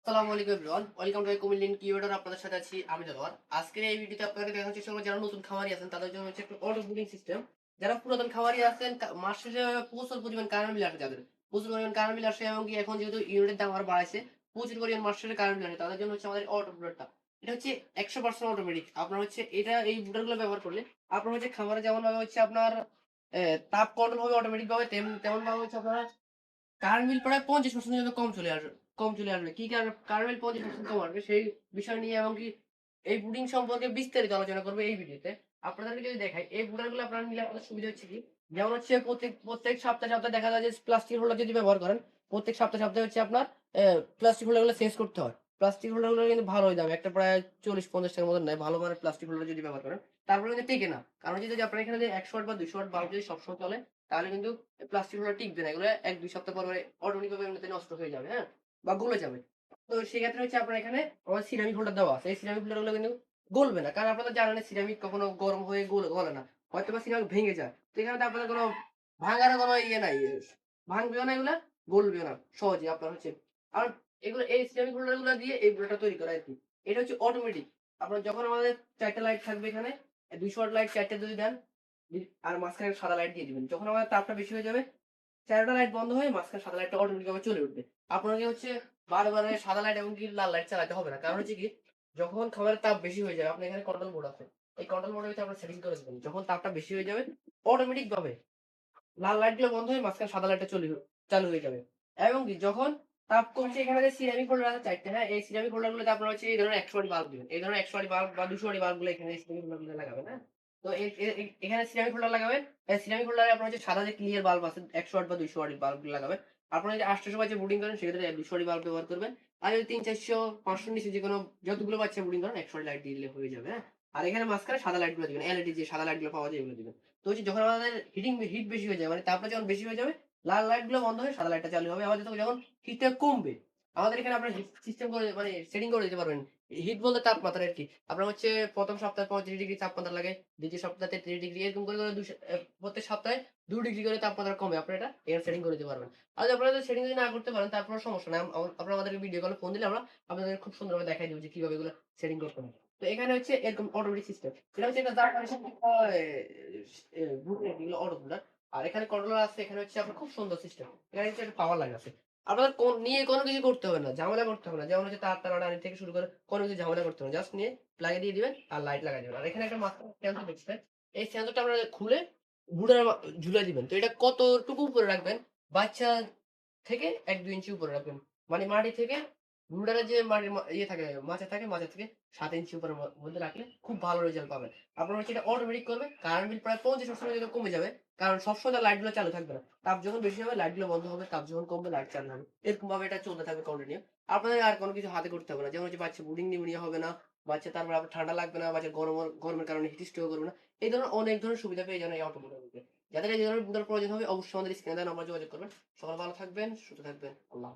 আসসালামু আলাইকুম everyone, welcome to কুমিল্লিন কিওয়ার্ডের আপনাদের সাথে আছি আমি দেলোয়ার। আজকের এই ভিডিওতে আপনাদের দেখানোর চেষ্টা করব যারা নতুন খামারি আছেন তাদের জন্য হচ্ছে একটা অটো ব্রিডিং সিস্টেম। যারা পুরাতন খামারি আছেন মাস শেষে প্রচুর পরিমাণ কারেন্ট বিল আসে, যাদের প্রচুর পরিমাণ কারেন্ট বিল আসে এবং কি এখন যেহেতু ইউনিটের দাম আরো বাড়াইছে, প্রচুর পরিমাণ মাস শেষে কারেন্ট বিল আসে, তাদের জন্য হচ্ছে আমাদের অটো ব্রুডারটা। এটা হচ্ছে 100% অটোমেটিক। আপনার হচ্ছে এই ব্রুডারগুলো ব্যবহার করলে আপনার হচ্ছে খামারে যেমন ভাবে হচ্ছে আপনার তাপ কন্ট্রোল হবে অটোমেটিক ভাবে, তেমন ভাবে হচ্ছে আপনার কারেন্ট বিল প্রায় 50% পর্যন্ত কম চলে আসবে। কি কারণে কারেন্ট বিল 50% কম আসবে সেই বিষয় নিয়ে এবং কি এই বুডিং সম্পর্কে বিস্তারিত আলোচনা করবে এই ভিডিওতে। আপনাদেরকে যদি দেখাই এই বুডারগুলো আপনারা নিলে আপনাদের সুবিধা হচ্ছে কি, যেমন হচ্ছে প্রত্যেক সপ্তাহে সপ্তাহে দেখা যায় যে প্লাস্টিক হোল্ডার যদি ব্যবহার করেন, প্রত্যেক সপ্তাহে সপ্তাহে হচ্ছে আপনার প্লাস্টিক হোল্ডারগুলো চেঞ্জ করতে হয়। প্লাস্টিক হোল্ডারগুলো কিন্তু ভালোই দাম, একটা প্রায় 40-50 টাকার মতন নেয় ভালো মানের প্লাস্টিক হোল্ডার যদি ব্যবহার করেন। তারপরে কিন্তু টিকে না, কারণ যদি আপনার এখানে যে 100 ওয়াট বা 200 ওয়াট বাল্ব যদি সবসময় চলে তাহলে কিন্তু প্লাস্টিক গুলো টিকবে না, এগুলো 1-2 সপ্তাহ পর পরে অটোমেটিক ভাবে এমনিতে নষ্ট হয়ে যাবে, হ্যাঁ, বা গলে যাবে। তো সেক্ষেত্রে হচ্ছে আপনার এখানে আমার সিরামিক হোল্ডার দেওয়া আছে। এই সিরামিক হোল্ডার গুলো কিন্তু গলবে না, কারণ আপনারা জানেন সিরামিক কখনো গরম হয়ে গলে না, হয়তো বা সিরামিক ভেঙে যায়। তো এখানে তো আপনাদের কোনো ভাঙার কোনো ইয়ে নাই, ভাঙবেও না এগুলা, গলবেও না সহজে আপনার হচ্ছে। আর এগুলো এই সিরামিক হোল্ডার গুলো দিয়ে এই ব্লোটা তৈরি করা আর কি। এটা হচ্ছে অটোমেটিক। আপনার যখন আমাদের 4টা লাইট থাকবে এখানে, 200 ওয়াট লাইট 4টা যদি দেন আর মাঝখানে সাদা লাইট দিয়ে দিবেন, যখন আমাদের তাপটা বেশি হয়ে যাবে 4টা লাইট বন্ধ হয়ে মাঝখানে সাদা লাইটটা অটোমেটিক ভাবে চলে উঠবে। আপনাকে হচ্ছে বারে সাদা লাইট এবং কি লাল লাইট চালাতে হবে না, কারণ হচ্ছে কি যখন খাবারের তাপ বেশি হয়ে যাবে, আপনার এখানে কন্ট্রোল বোর্ড আছে, এই কন্ট্রোল বোর্ডের ভিতরে আপনার সেটিং করে দেবেন, যখন তাপটা বেশি হয়ে যাবে অটোমেটিক ভাবে লাল লাইট গুলো বন্ধ হয়ে মাঝখানে সাদা লাইটটা চালু হয়ে যাবে। এবং কি যখন তাপ কমছে, এখানে যে সিরামিক হোল্ডার আছে 4টে, হ্যাঁ, এই সিরামিক হোল্ডার গুলোতে আপনার হচ্ছে এই ধরনের 100 ওয়াট বাল্ব দিবেন, এই ধরনের 100 ওয়াট বাল্ব বা 200 ওয়াট বাল্ব গুলো এখানে সিরামিক হোল্ডার গুলো লাগাবেন, হ্যাঁ। তো এখানে সিরামিক হোল্ডার লাগাবেন। সিরামিক হোল্ডারে আপনার হচ্ছে সাদা যে ক্লিয়ার বাল্ব আছে 100 ওয়াট বা 200 ওয়াট বাল্ব গুলো লাগাবেন। আপনারা যদি 800 বাচ্চা বুডিং করেন সেক্ষেত্রে 200 ওয়াট বাল্ব ব্যবহার করবেন। আর যদি 300-400 নিচে যে কোনো যতগুলো বাচ্চা বুডিং করেন 100 ওয়াট লাইট দিলে হয়ে যাবে, হ্যাঁ। আর এখানে মাঝখানে সাদা লাইট গুলো দিবেন, এলইডি যে সাদা লাইট গুলো পাওয়া যায় এগুলো দিবেন। তো হচ্ছে যখন আমাদের হিট বেশি হয়ে যাবে, মানে তাপমাত্রা যখন বেশি হয়ে যাবে লাল লাইট গুলো বন্ধ হয়ে সাদা লাইটটা চালু হবে। আবার যখন হিটটা কমবে আমাদের এখানে আপনার হিট সিস্টেম করে মানে সেটিং করে দিতে পারবেন। হিট বলতে তাপমাত্রা আর কি। আপনার হচ্ছে প্রথম সপ্তাহে 35 ডিগ্রি তাপমাত্রা লাগে, দ্বিতীয় সপ্তাহে 33 ডিগ্রি, এরকম করে প্রত্যেক সপ্তাহে 2 ডিগ্রি করে তাপমাত্রা কমে আপনার এটা এখানে সেটিং করে দিতে পারবেন। আর যদি আপনারা সেটিং যদি না করতে পারেন তারপর সমস্যা নাই, আপনারা আমাদেরকে ভিডিও কলে ফোন দিলে আমরা আপনাদের খুব সুন্দরভাবে দেখাই দেবো যে কিভাবে এগুলো সেটিং করতে হয়। তো এখানে হচ্ছে এরকম অটোমেটিক সিস্টেম, এটা হচ্ছে একটা এগুলো অটো কুলার। আর এখানে কন্ট্রোলার আছে, এখানে হচ্ছে আপনার খুব সুন্দর সিস্টেম, এখানে হচ্ছে একটা পাওয়ার লাইন আছে। আপনাদের নিয়ে কোনো কিছু করতে হবে না, ঝামেলা করতে হবে না, যেমন হচ্ছে তার টানাটানি থেকে শুরু করে কোনো কিছু ঝামেলা করতে হবে না, জাস্ট নিয়ে লাগিয়ে দিয়ে দিবেন আর লাইট লাগাই দিবেন। আর এখানে একটা মাত্র সেন্সর দেখছেন, এই সেন্সরটা আপনারা খুলে বুড়ার ঝুলাই দিবেন। তো এটা কতটুকু উপরে রাখবেন, বাচ্চা থেকে 1-2 ইঞ্চি উপরে রাখবেন, মানে মাটি থেকে রুডারের যে মাটির ইয়ে থাকে মাচা থেকে 7 ইঞ্চি উপরের মধ্যে রাখলে খুব ভালো রেজাল্ট পাবেন। আপনার হচ্ছে এটা অটোমেটিক করবে, কারেন্ট বিল প্রায় 50% পর্যন্ত কমে যাবে, কারণ সবসময় লাইট গুলো চালু থাকবে না, তাপ যখন বেশি হবে লাইট গুলো বন্ধ হবে, তাপ যখন কমবে লাইট চালু হবে, এরকম ভাবে এটা চলতে থাকবে কন্টিনিউ। আপনাদের আর কোনো কিছু হাতে করতে হবে না, যেমন হচ্ছে বাচ্চা বুডিং নিউমোনিয়া হবে না, বাচ্চা তারপর আপনার ঠান্ডা লাগবে না, বাচ্চা গরমের কারণে হিট স্ট্রোক করবে না। এই ধরনের অনেক ধরনের সুবিধা পেয়ে যাবেন এই অটো বুডার মধ্যে। যাদের এই ধরনের বুডার প্রয়োজন হবে অবশ্যই আমাদের স্ক্রিনে দেওয়া নম্বরে যোগাযোগ করবেন। সবাই ভালো থাকবেন, সুস্থ থাকবেন। আল্লাহ।